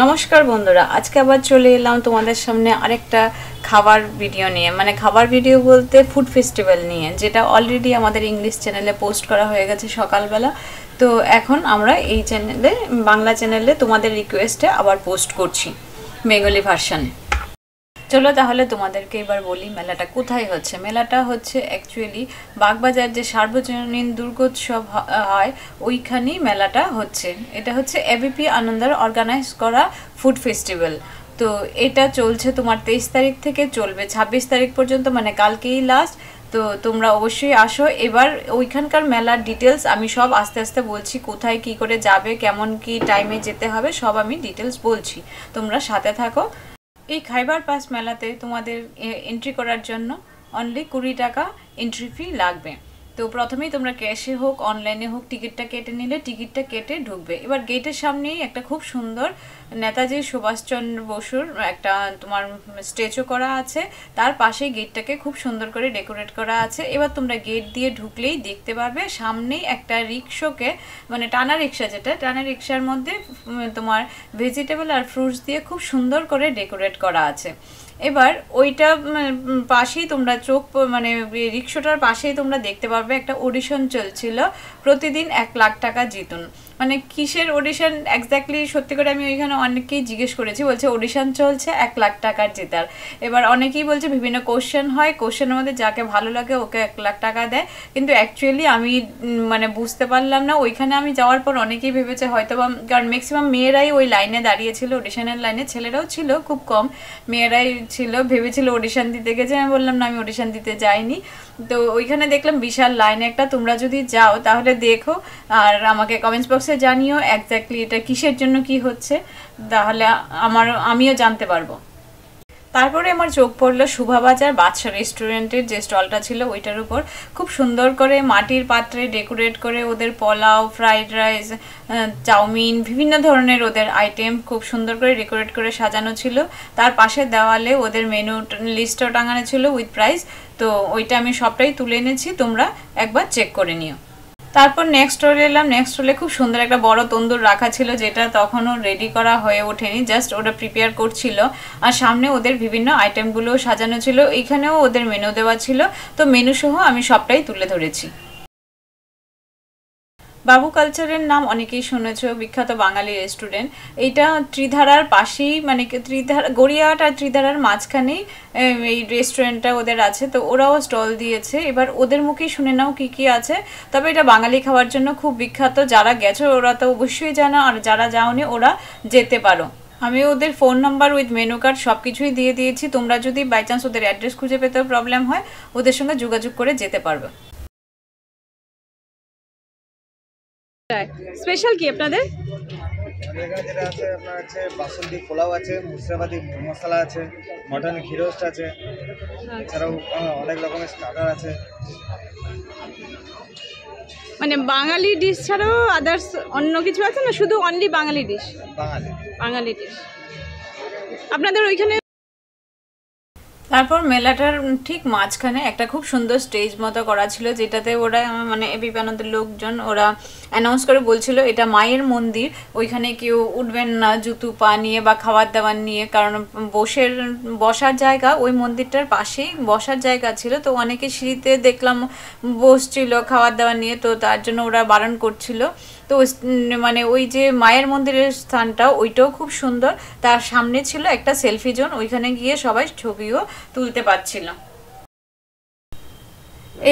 নমস্কার বন্ধুরা, আজকে আবার চলে এলাম তোমাদের সামনে আরেকটা খাবার ভিডিও নিয়ে। মানে খাবার ভিডিও বলতে ফুড ফেস্টিভ্যাল নিয়ে, যেটা অলরেডি আমাদের ইংলিশ চ্যানেলে পোস্ট করা হয়ে গেছে সকালবেলা। তো এখন আমরা এই চ্যানেলে, বাংলা চ্যানেলে তোমাদের রিকোয়েস্টে আবার পোস্ট করছি বেঙ্গলি ভার্সানে। চলো তাহলে তোমাদেরকে এবার বলি মেলাটা কোথায় হচ্ছে। মেলাটা হচ্ছে অ্যাকচুয়ালি বাগবাজার যে সার্বজনীন দুর্গোৎসব হয় ওইখানেই মেলাটা হচ্ছে। এটা হচ্ছে এবিপি আনন্দার অর্গানাইজ করা ফুড ফেস্টিভ্যাল। তো এটা চলছে তোমার 23 তারিখ থেকে চলবে 26 তারিখ পর্যন্ত, মানে কালকেই লাস্ট। তো তোমরা অবশ্যই আসো। এবার ওইখানকার মেলার ডিটেলস আমি সব আস্তে আস্তে বলছি, কোথায় কি করে যাবে, কেমন কি টাইমে যেতে হবে, সব আমি ডিটেলস বলছি, তোমরা সাথে থাকো। এই খাইবার পাস মেলাতে তোমাদের এন্ট্রি করার জন্য অনলি 20 টাকা এন্ট্রি ফি লাগবে। তো প্রথমেই তোমরা ক্যাশে হোক অনলাইনে হোক টিকিটটা কেটে নিলে টিকিটটা কেটে ঢুকবে। এবার গেটের সামনেই একটা খুব সুন্দর নেতাজি সুভাষচন্দ্র বসুর একটা তোমার স্ট্যাচু করা আছে, তার পাশেই গেটটাকে খুব সুন্দর করে ডেকোরেট করা আছে। এবার তোমরা গেট দিয়ে ঢুকলেই দেখতে পারবে সামনেই একটা রিক্সাকে, মানে টানা রিক্সা, যেটা টানা রিক্সার মধ্যে তোমার ভেজিটেবল আর ফ্রুটস দিয়ে খুব সুন্দর করে ডেকোরেট করা আছে। এবার ওইটা পাশেই তোমরা মানে রিক্সাটার পাশেই তোমরা দেখতে পারবে একটা অডিশন চলছিল, প্রতিদিন 1 লাখ টাকা জিতুন। মানে কিসের অডিশন এক্স্যাক্টলি সত্যি করে আমি ওইখানে অনেককেই জিজ্ঞেস করেছি, বলছে অডিশন চলছে 1 লাখ টাকার জেতার। এবার অনেকেই বলছে বিভিন্ন কোশ্চেন হয়, কোশ্চেনের মধ্যে যাকে ভালো লাগে ওকে 1 লাখ টাকা দেয়। কিন্তু অ্যাকচুয়ালি আমি মানে বুঝতে পারলাম না। ওইখানে আমি যাওয়ার পর অনেকেই ভেবেছে হয়তো বা, কারণ ম্যাক্সিমাম মেয়েরাই ওই লাইনে দাঁড়িয়েছিল, অডিশনের লাইনে, ছেলেরাও ছিল খুব কম, মেয়েরাই ছিল, ভেবেছিল অডিশন দিতে গেছে। আমি বললাম না, আমি অডিশন দিতে যাইনি। তো ওইখানে দেখলাম বিশাল লাইন একটা। তোমরা যদি যাও তাহলে দেখো আর আমাকে কমেন্টস বক্সে জানিও এক্স্যাক্টলি এটা কিসের জন্য কি হচ্ছে, তাহলে আমিও জানতে পারবো। তারপরে আমার চোখ পড়লো শুভাবাজার বাদশা রেস্টুরেন্টের যে স্টলটা ছিল ওইটার উপর। খুব সুন্দর করে মাটির পাত্রে ডেকোরেট করে ওদের পোলাও, ফ্রাইড রাইস, চাউমিন, বিভিন্ন ধরনের ওদের আইটেম খুব সুন্দর করে ডেকোরেট করে সাজানো ছিল। তার পাশে দেওয়ালে ওদের মেনু লিস্টও টাঙানো ছিল উইথ প্রাইস। তো ওইটা আমি সবটাই তুলে এনেছি, তোমরা একবার চেক করে নিও। তারপর নেক্সট স্টলে এলাম। নেক্সট স্টলে খুব সুন্দর একটা বড় তন্দুর রাখা ছিল, যেটা তখনও রেডি করা হয়ে ওঠেনি, জাস্ট ওটা প্রিপেয়ার করছিল। আর সামনে ওদের বিভিন্ন আইটেমগুলো সাজানো ছিল, এইখানেও ওদের মেনু দেওয়া ছিল। তো মেনু সহ আমি সবটাই তুলে ধরেছি। বাবু কালচারের নাম অনেকেই শুনেছ, বিখ্যাত বাঙালি রেস্টুরেন্ট। এইটা ত্রিধারার পাশেই, মানে গড়িয়াহাট আর ত্রিধারার মাঝখানেই এই রেস্টুরেন্টটা ওদের আছে। তো ওরাও স্টল দিয়েছে, এবার ওদের মুখেই শুনে নাও কি কি আছে। তবে এটা বাঙালি খাওয়ার জন্য খুব বিখ্যাত, যারা গেছো ওরা তো অবশ্যই জানো, আর যারা যাওনি ওরা যেতে পারো। আমি ওদের phone number with menu card সব কিছুই দিয়ে দিয়েছি। তোমরা যদি বাই চান্স ওদের অ্যাড্রেস খুঁজে পেতেও প্রবলেম হয়, ওদের সঙ্গে যোগাযোগ করে যেতে পারবে। স্পেশাল কি আপনাদের? এখানে যেটা আছে আপনার আছে বাসন্তী পোলাও আছে, মুর্শিদাবাদি মশলা আছে, মটন ঘি রোস্ট আছে, এছাড়াও অনেক রকমের স্টার্টার আছে। মানে বাঙালি ডিশ ছাড়াও আদার্স অন্য কিছু আছে না, শুধু অনলি বাঙালি ডিশ? বাঙালি ডিশ আপনাদের ওইখানে। তারপর মেলাটার ঠিক মাঝখানে একটা খুব সুন্দর স্টেজ মতো করা ছিল, যেটাতে ওরা মানে এবিপি আনন্দের লোকজন ওরা অ্যানাউন্স করে বলছিল এটা মায়ের মন্দির, ওইখানে কেউ উঠবেন না জুতো পা নিয়ে বা খাবার দাবার নিয়ে, কারণ বসার জায়গা ওই মন্দিরটার পাশেই বসার জায়গা ছিল। তো অনেকে সিঁড়িতে দেখলাম বসছিল খাবার দাবার নিয়ে, তো তার জন্য ওরা বারণ করছিল। তো মানে ওই যে মায়ের মন্দিরের স্থানটা ওইটাও খুব সুন্দর, তার সামনে ছিল একটা সেলফি জোন, ওইখানে গিয়ে সবাই ছবিও তুলতে পারছিল।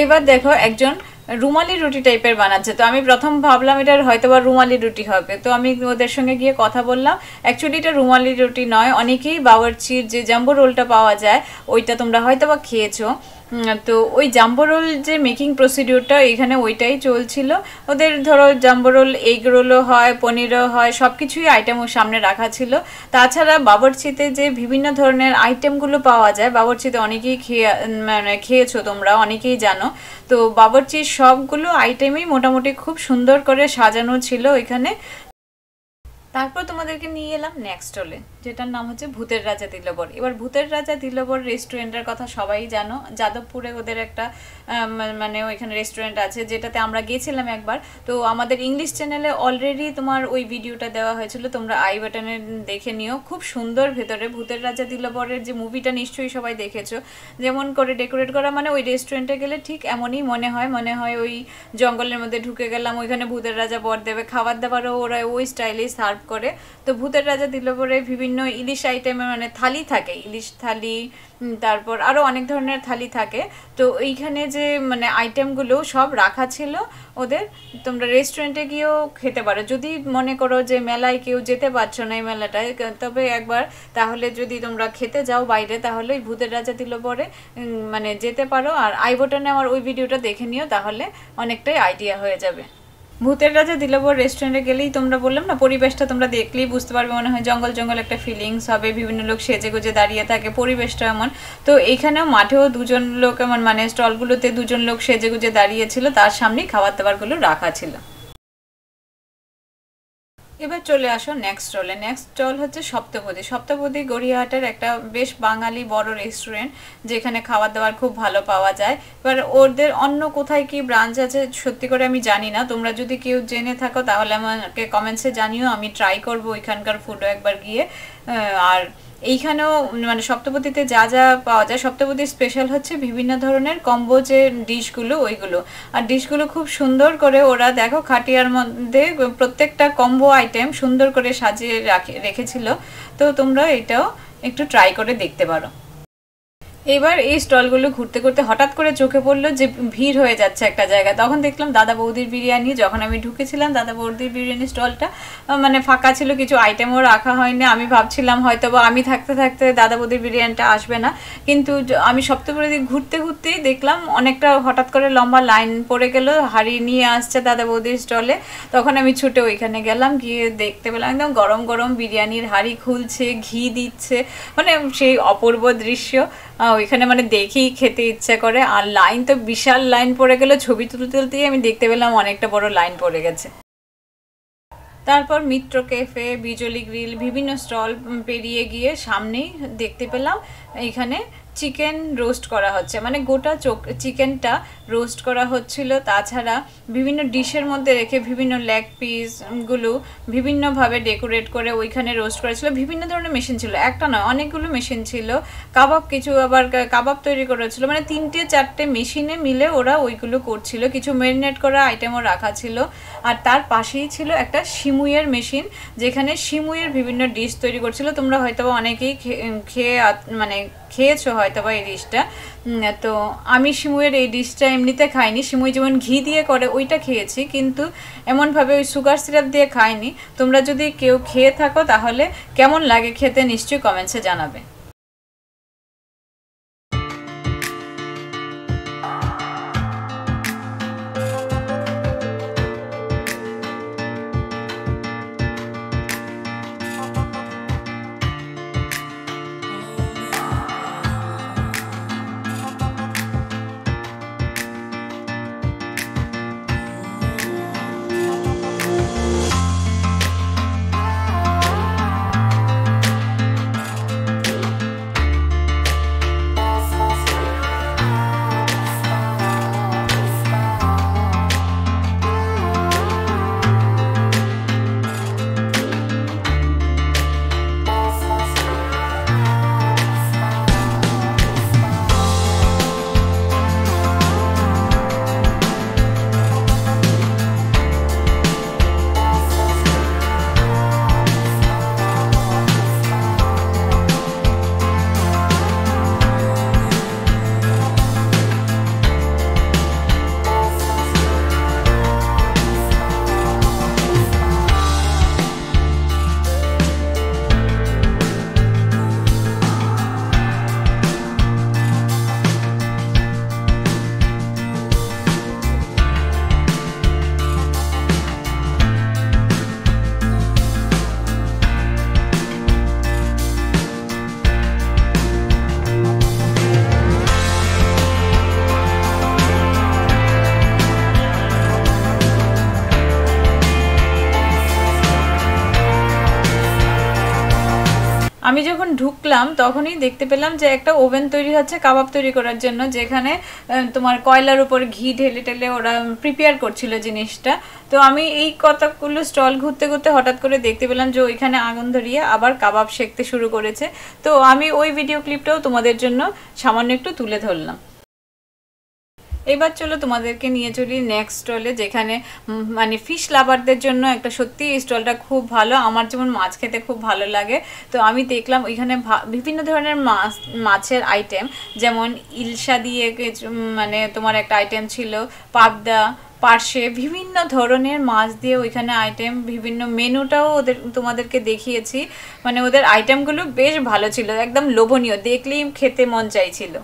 এবার দেখো একজন রুমালি রুটি টাইপের বানাচ্ছে। তো আমি প্রথম ভাবলাম এটার হয়তো বা রুমালি রুটি হবে, তো আমি ওদের সঙ্গে গিয়ে কথা বললাম। অ্যাকচুয়ালি এটা রুমালি রুটি নয়, অনেকেই বাবরচির যে জাম্বো রোলটা পাওয়া যায় ওইটা তোমরা হয়তো বা খেয়েছো। তো ওই জাম্বো রোল যে মেকিং প্রসিডিউরটা এখানে ওইটাই চলছিল। ওদের ধরো জাম্বো রোল, এগ রোলও হয়, পনিরও হয়, সব কিছুই আইটেম সামনে রাখা ছিল। তাছাড়া বাবরচিতে যে বিভিন্ন ধরনের আইটেমগুলো পাওয়া যায়, বাবরচিতে অনেকেই খেয়েছো তোমরা, অনেকেই জানো। তো বাবরচির সবগুলো আইটেমই মোটামুটি খুব সুন্দর করে সাজানো ছিল ওইখানে। তারপর তোমাদেরকে নিয়ে এলাম নেক্সট স্টলে, যেটার নাম হচ্ছে ভূতের রাজা দিলবর। এবার ভূতের রাজা দিলবর রেস্টুরেন্টের কথা সবাই জানো, যাদবপুরে ওদের একটা মানে ওইখানে রেস্টুরেন্ট আছে যেটাতে আমরা গিয়েছিলাম একবার। তো আমাদের ইংলিশ চ্যানেলে অলরেডি তোমার ওই ভিডিওটা দেওয়া হয়েছিল, তোমরা আই বাটনে দেখে নিও। খুব সুন্দর ভেতরে ভূতের রাজা দিলবরের যে মুভিটা নিশ্চয়ই সবাই দেখেছো, যেমন করে ডেকোরেট করা, মানে ওই রেস্টুরেন্টে গেলে ঠিক এমনই মনে হয় ওই জঙ্গলের মধ্যে ঢুকে গেলাম, ওইখানে ভূতের রাজা বর দেবে, খাবার দাবারও ওরা ওই স্টাইলেই সার্ভ করে। তো ভূতের রাজা দিলবরে বিভিন্ন ইলিশ আইটেমের মানে থালি থাকে, ইলিশ থালি, তারপর আরও অনেক ধরনের থালি থাকে। তো এইখানে যে মানে আইটেমগুলো সব রাখা ছিল ওদের। তোমরা রেস্টুরেন্টে গিয়েও খেতে পারো যদি মনে করো যে মেলায় কেউ যেতে পারছো না এই মেলাটায়, তবে একবার তাহলে যদি তোমরা খেতে যাও বাইরে তাহলে ওই ভূতের রাজা দিলবরে মানে যেতে পারো। আর আই বাটনে আমার ওই ভিডিওটা দেখে নিও, তাহলে অনেকটাই আইডিয়া হয়ে যাবে। ভূতের রাজা দিলবর রেস্টুরেন্টে গেলেই তোমরা বললাম না, পরিবেশটা তোমরা দেখলেই বুঝতে পারবে, মনে হয় জঙ্গল জঙ্গল একটা ফিলিংস হবে, বিভিন্ন লোক সেজে গুজে দাঁড়িয়ে থাকে, পরিবেশটা এমন। তো এইখানেও মাঠেও দুজন লোক এমন মানে স্টলগুলোতে দুজন লোক সেজে গুজে দাঁড়িয়েছিল, তার সামনেই খাবার দাবারগুলো রাখা ছিল। এবার চলে আসো নেক্সট স্টলে। নেক্সট স্টল হচ্ছে সপ্তপদী। সপ্তপদী গড়িয়াহাটের একটা বেশ বাঙালি বড় রেস্টুরেন্ট, যেখানে খাবার দাবার খুব ভালো পাওয়া যায়। এবার ওদের অন্য কোথায় কি ব্রাঞ্চ আছে সত্যি করে আমি জানি না, তোমরা যদি কেউ জেনে থাকো তাহলে আমাকে কমেন্টসে জানিও, আমি ট্রাই করবো ওইখানকার ফুডও একবার গিয়ে। আর এইখানেও মানে সপ্তপদীতে যা যা পাওয়া যায়, সপ্তপদীর স্পেশাল হচ্ছে বিভিন্ন ধরনের কম্বো যে ডিশগুলো ওইগুলো। আর ডিশগুলো খুব সুন্দর করে ওরা দেখো খাটিয়ার মধ্যে প্রত্যেকটা কম্বো আইটেম সুন্দর করে সাজিয়ে রেখেছিল। তো তোমরা এটাও একটু ট্রাই করে দেখতে পারো। এবার এই স্টলগুলো ঘুরতে ঘুরতে হঠাৎ করে চোখে পড়লো যে ভিড় হয়ে যাচ্ছে একটা জায়গায়। তখন দেখলাম দাদা বৌদির বিরিয়ানি। যখন আমি ঢুকেছিলাম দাদা বৌদির বিরিয়ানি স্টলটা মানে ফাঁকা ছিল, কিছু আইটেমও রাখা হয়নি। আমি ভাবছিলাম হয়তো বা আমি থাকতে থাকতে দাদা বৌদির বিরিয়ানিটা আসবে না, কিন্তু আমি সপ্তপদী ঘুরতে ঘুরতেই দেখলাম অনেকটা হঠাৎ করে লম্বা লাইন পড়ে গেল, হাঁড়ি নিয়ে আসছে দাদা বৌদির স্টলে। তখন আমি ছুটে ওইখানে গেলাম, গিয়ে দেখতে পেলাম একদম গরম গরম বিরিয়ানির হাঁড়ি খুলছে, ঘি দিচ্ছে, মানে সেই অপূর্ব দৃশ্য ওইখানে মানে দেখেই খেতে ইচ্ছে করে। আর লাইন তো বিশাল লাইন পড়ে গেল, ছবি তুলতে তুলতেই আমি দেখতে পেলাম অনেকটা বড় লাইন পড়ে গেছে। তারপর মিত্র ক্যাফে, বিজলি গ্রিল, বিভিন্ন স্টল পেরিয়ে গিয়ে সামনেই দেখতে পেলাম এইখানে চিকেন রোস্ট করা হচ্ছে, মানে গোটা চিকেনটা রোস্ট করা হচ্ছিল। তাছাড়া বিভিন্ন ডিশের মধ্যে রেখে বিভিন্ন লেগ পিসগুলো বিভিন্নভাবে ডেকোরেট করে ওইখানে রোস্ট করা ছিল। বিভিন্ন ধরনের মেশিন ছিল, একটা নয় অনেকগুলো মেশিন ছিল। কাবাব, কিছু আবার কাবাব তৈরি করা ছিল, মানে 3-4টে মেশিনে মিলে ওরা ওইগুলো করছিল। কিছু ম্যারিনেট করা আইটেমও রাখা ছিল। আর তার পাশেই ছিল একটা সিমুইয়ের মেশিন, যেখানে সিমুইয়ের বিভিন্ন ডিশ তৈরি করছিল। তোমরা হয়তো অনেকেই খেয়েছো হয়তো বা এই ডিশটা। তো আমি সিমুইয়ের এই ডিশটা এমনিতে খাইনি, সিমুই যেমন ঘি দিয়ে করে ওইটা খেয়েছি, কিন্তু এমনভাবে ওই সুগার সিরাপ দিয়ে খাইনি। তোমরা যদি কেউ খেয়ে থাকো তাহলে কেমন লাগে খেতে নিশ্চয়ই কমেন্টসে জানাবে। আমি যখন ঢুকলাম তখনই দেখতে পেলাম যে একটা ওভেন তৈরি হচ্ছে কাবাব তৈরি করার জন্য, যেখানে তোমার কয়লার উপর ঘি ঢেলে ঢেলে ওরা প্রিপেয়ার করছিল জিনিসটা। তো আমি এই কতগুলো স্টল ঘুরতে ঘুরতে হঠাৎ করে দেখতে পেলাম যে ওইখানে আগুন ধরিয়ে আবার কাবাব সেঁকতে শুরু করেছে। তো আমি ওই ভিডিও ক্লিপটাও তোমাদের জন্য সামান্য একটু তুলে ধরলাম। এবার চলো তোমাদেরকে নিয়ে চলি নেক্সট স্টলে, যেখানে মানে ফিশ লাভারদের জন্য একটা সত্যি এই স্টলটা খুব ভালো। আমার যেমন মাছ খেতে খুব ভালো লাগে, তো আমি দেখলাম ওইখানে বিভিন্ন ধরনের মাছের আইটেম, যেমন ইলশা দিয়ে মানে তোমার একটা আইটেম ছিল, পাবদা, পার্শে, বিভিন্ন ধরনের মাছ দিয়ে ওইখানে আইটেম, বিভিন্ন মেনুটাও তোমাদেরকে দেখিয়েছি। মানে ওদের আইটেমগুলো বেশ ভালো ছিল, একদম লোভনীয়, দেখলেই খেতে মন চাইছিল।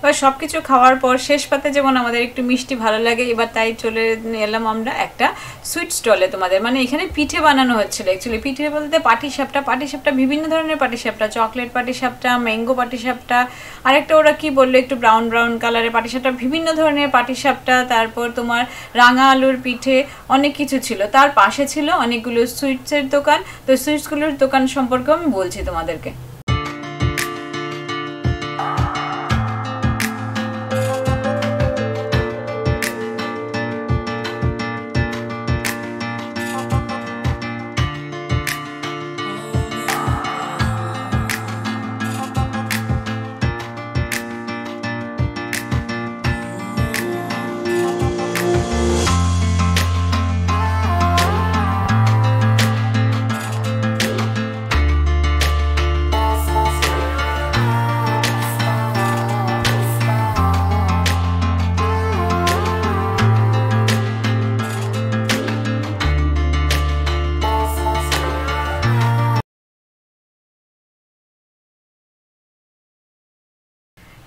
এবার সব কিছু খাওয়ার পর শেষ পাতে যেমন আমাদের একটু মিষ্টি ভালো লাগে, এবার তাই চলে এলাম আমরা একটা সুইট স্টলে। তোমাদের মানে এখানে পিঠে বানানো হচ্ছিলো। অ্যাকচুয়ালি পিঠে বলতে পাটিসাপটা, বিভিন্ন ধরনের পাটিসাপটা, চকলেট পাটিসাপটা, ম্যাঙ্গো পাটিসাপটা, আরেকটা ওরা কি বললো একটু ব্রাউন ব্রাউন কালারের পাটিসাপটা, বিভিন্ন ধরনের পাটিসাপটা, তারপর তোমার রাঙা আলুর পিঠে, অনেক কিছু ছিল। তার পাশে ছিল অনেকগুলো সুইটসের দোকান। তো সুইটসগুলোর দোকান সম্পর্কে আমি বলছি তোমাদেরকে।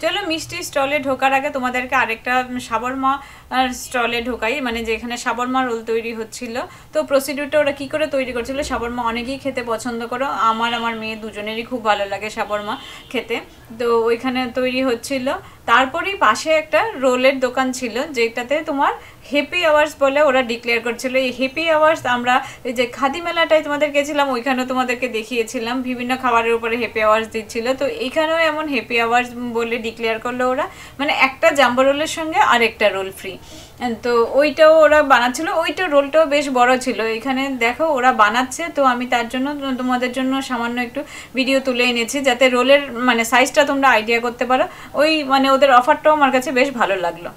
চলো মিষ্টি স্টলে ঢোকার আগে তোমাদেরকে আরেকটা শাবরমা স্টলে ঢোকাই, মানে যেখানে শাবরমা রোল তৈরি হচ্ছিল। তো প্রসিডিউরটা ওরা কী করে তৈরি করছিল, শাবরমা অনেকেই খেতে পছন্দ করো, আমার মেয়ে দুজনেরই খুব ভালো লাগে শাবরমা খেতে। তো ওইখানে তৈরি হচ্ছিল। তারপরেই পাশে একটা রোলের দোকান ছিল, যেটাতে তোমার হ্যাপি আওয়ার্স বলে ওরা ডিক্লেয়ার করছিল। এই হ্যাপি আওয়ার্স আমরা এই যে খাদি মেলাটায় তোমাদের গেছিলাম, ওইখানেও তোমাদেরকে দেখিয়েছিলাম, বিভিন্ন খাবারের উপরে হ্যাপি আওয়ার্স দিচ্ছিল। তো এইখানেও এমন হ্যাপি আওয়ার্স বলে ডিক্লেয়ার করলো ওরা, মানে একটা জাম্বো রোলের সঙ্গে আরেকটা রোল ফ্রি। তো ওইটাও ওরা বানাচ্ছিল, ওইটা রোলটাও বেশ বড় ছিল। এখানে দেখো ওরা বানাচ্ছে, তো আমি তার জন্য তোমাদের জন্য সামান্য একটু ভিডিও তুলে এনেছি, যাতে রোলের মানে সাইজটা তোমরা আইডিয়া করতে পারো। ওই মানে ওদের অফারটাও আমার কাছে বেশ ভালো লাগলো।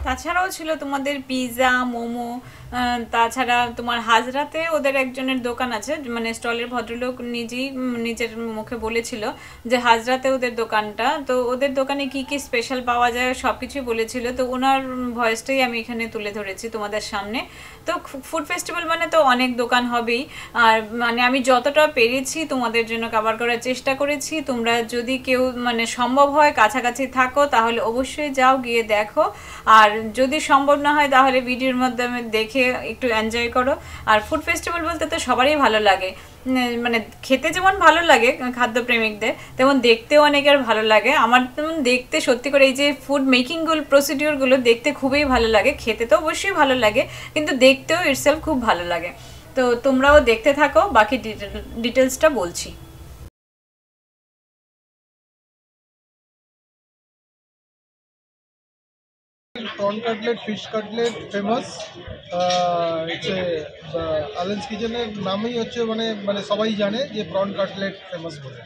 তাছাড়াও ছিল তোমাদের পিৎজা, মোমো, তাছাড়া তোমার হাজরাতে ওদের একজনের দোকান আছে, মানে স্টলের ভদ্রলোক নিজেই নিজের মুখে বলেছিল যে হাজরাতে ওদের দোকানটা। তো ওদের দোকানে কি কি স্পেশাল পাওয়া যায় সব কিছুই বলেছিল, তো ওনার ভয়েসটাই আমি এখানে তুলে ধরেছি তোমাদের সামনে। তো ফুড ফেস্টিভ্যাল মানে তো অনেক দোকান হবেই, আর মানে আমি যতটা পেরেছি তোমাদের জন্য কভার করার চেষ্টা করেছি। তোমরা যদি কেউ মানে সম্ভব হয় কাছাকাছি থাকো, তাহলে অবশ্যই যাও, গিয়ে দেখো। আর যদি সম্ভব না হয় তাহলে ভিডিওর মাধ্যমে দেখে একটু এনজয় করো। আর ফুড ফেস্টিভ্যাল বলতে তো সবারই ভালো লাগে, মানে খেতে যেমন ভালো লাগে খাদ্যপ্রেমিকদের, তেমন দেখতেও অনেকের ভালো লাগে। আমার তেমন দেখতে সত্যি করে এই যে ফুড মেকিংগুলো প্রসিডিওরগুলো দেখতে খুবই ভালো লাগে, খেতে তো অবশ্যই ভালো লাগে, কিন্তু দেখতেও ইটসেলফ খুব ভালো লাগে। তো তোমরাও দেখতে থাকো, বাকি ডিটেলসটা বলছি। prawn cutlet, fish cutlet famous. হচ্ছে আলেন্স কিচেনের নামই হচ্ছে মানে মানে সবাই জানে যে prawn cutlet ফেমাস বলে।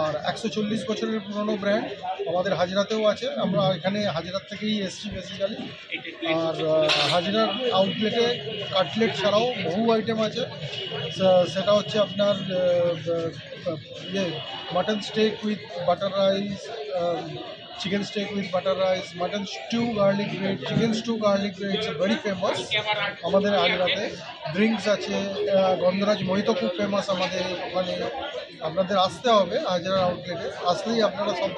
আর 140 বছরের পুরনো ব্র্যান্ড আমাদের হাজরাতেও আছে। আমরা এখানে হাজরাত থেকেই এসেছি বেসিক্যালি। আর হাজরার আউটলেটে কাটলেট ছাড়াও বহু আইটেম আছে। সেটা হচ্ছে আপনার mutton steak with butter rice, chicken steak with butter rice, mutton stew garlic bread, chicken stew garlic bread, it's very famous আমাদের হাজরাতে। ড্রিঙ্কস আছে, গন্ধরাজ মোহিতো খুব ফেমাস আমাদের ওখানে। আপনাদের আসতে হবে হাজরা আউটলেটে, আসলেই আপনারা সব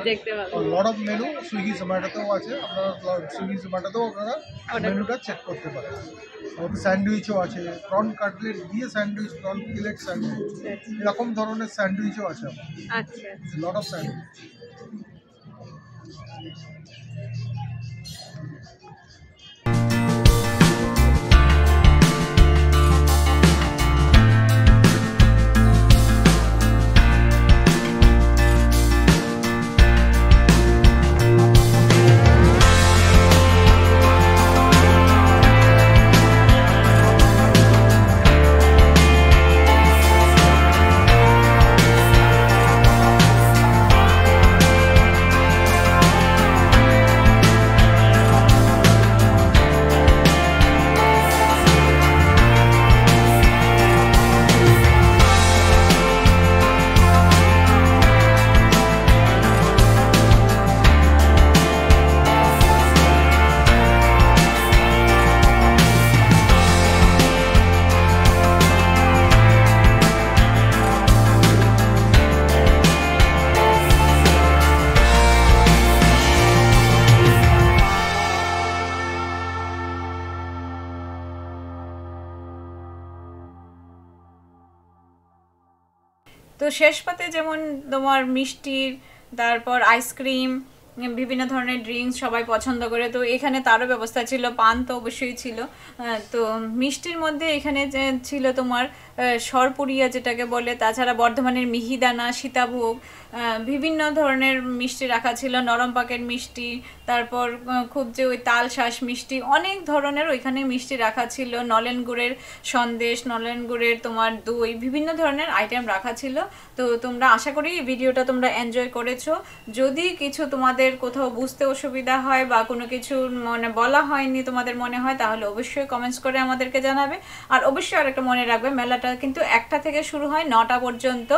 দেখতে পাবেন। লট অফ মেনু সুইগি জোম্যাটোতেও আছে, আপনারা সুইগি জোম্যাটোতেও আপনারা মেনুটা চেক করতে পারেন। আমাদের স্যান্ডউইচও আছে, প্রন কাটলেট দিয়ে স্যান্ডউইচ, প্রন ফিলেট স্যান্ডউইচ, এরকম ধরনের স্যান্ডউইচও আছে। আচ্ছা, লট অফ স্যান্ডউইচ। তো শেষ পাতে যেমন তোমার মিষ্টির, তারপর আইসক্রিম, বিভিন্ন ধরনের ড্রিঙ্কস সবাই পছন্দ করে, তো এখানে তারও ব্যবস্থা ছিল। পান তো অবশ্যই ছিল। তো মিষ্টির মধ্যে এখানে যে ছিল তোমার সরপুরিয়া যেটাকে বলে, তাছাড়া বর্ধমানের মিহিদানা, সীতাভোগ, বিভিন্ন ধরনের মিষ্টি রাখা ছিল, নরম পাকের মিষ্টি, তারপর খুব যে ওই তাল শাঁস মিষ্টি, অনেক ধরনের ওইখানে মিষ্টি রাখা ছিল। নলেন গুড়ের সন্দেশ, নলেন গুড়ের তোমার দই, বিভিন্ন ধরনের আইটেম রাখা ছিল। তো তোমরা আশা করি এই ভিডিওটা তোমরা এনজয় করেছো। যদি কিছু তোমাদের কোথাও বুঝতে অসুবিধা হয় বা কোনো কিছু মানে বলা হয়নি তোমাদের মনে হয়, তাহলে অবশ্যই কমেন্টস করে আমাদেরকে জানাবে। আর অবশ্যই আরেকটা মনে রাখবে, মেলাটা কিন্তু 1টা থেকে শুরু হয় 9টা পর্যন্ত।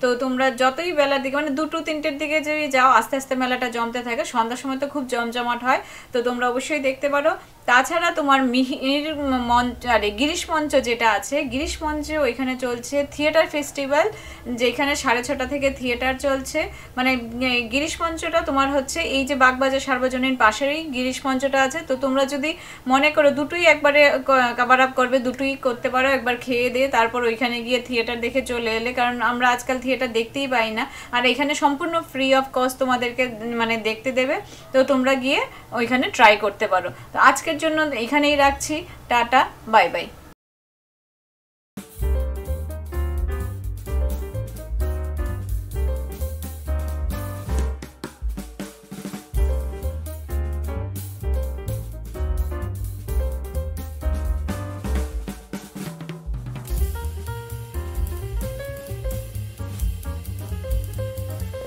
তো তোমরা যতই বেলার দিকে মানে 2-3টের দিকে যদি যাও, আস্তে আস্তে মেলাটা জমতে থাকে। সন্ধ্যার সময় তো খুব জমজমাট হয়, তো তোমরা অবশ্যই দেখতে পারো। তাছাড়া তোমার মিহির মঞ্চ, আরে গিরিশ মঞ্চ যেটা আছে, গিরিশ মঞ্চে ওইখানে চলছে থিয়েটার ফেস্টিভ্যাল, যেখানে 6:30 থেকে থিয়েটার চলছে। মানে গিরিশ মঞ্চটা তোমার হচ্ছে এই যে বাগবাজার সার্বজনীন পাশেরই গিরিশ মঞ্চটা আছে। তো তোমরা যদি মনে করো দুটোই একবারে কভার আপ করবে, দুটোই করতে পারো। একবার খেয়ে দিয়ে তারপর ওইখানে গিয়ে থিয়েটার দেখে চলে এলে, কারণ আমরা আজকাল থিয়েটার দেখতেই পাই না। আর এখানে সম্পূর্ণ ফ্রি অফ কস্ট তোমাদেরকে মানে দেখতে দেবে, তো তোমরা গিয়ে ওইখানে ট্রাই করতে পারো। তো আজকের জন্য এখানেই রাখছি, টাটা, বাই বাই।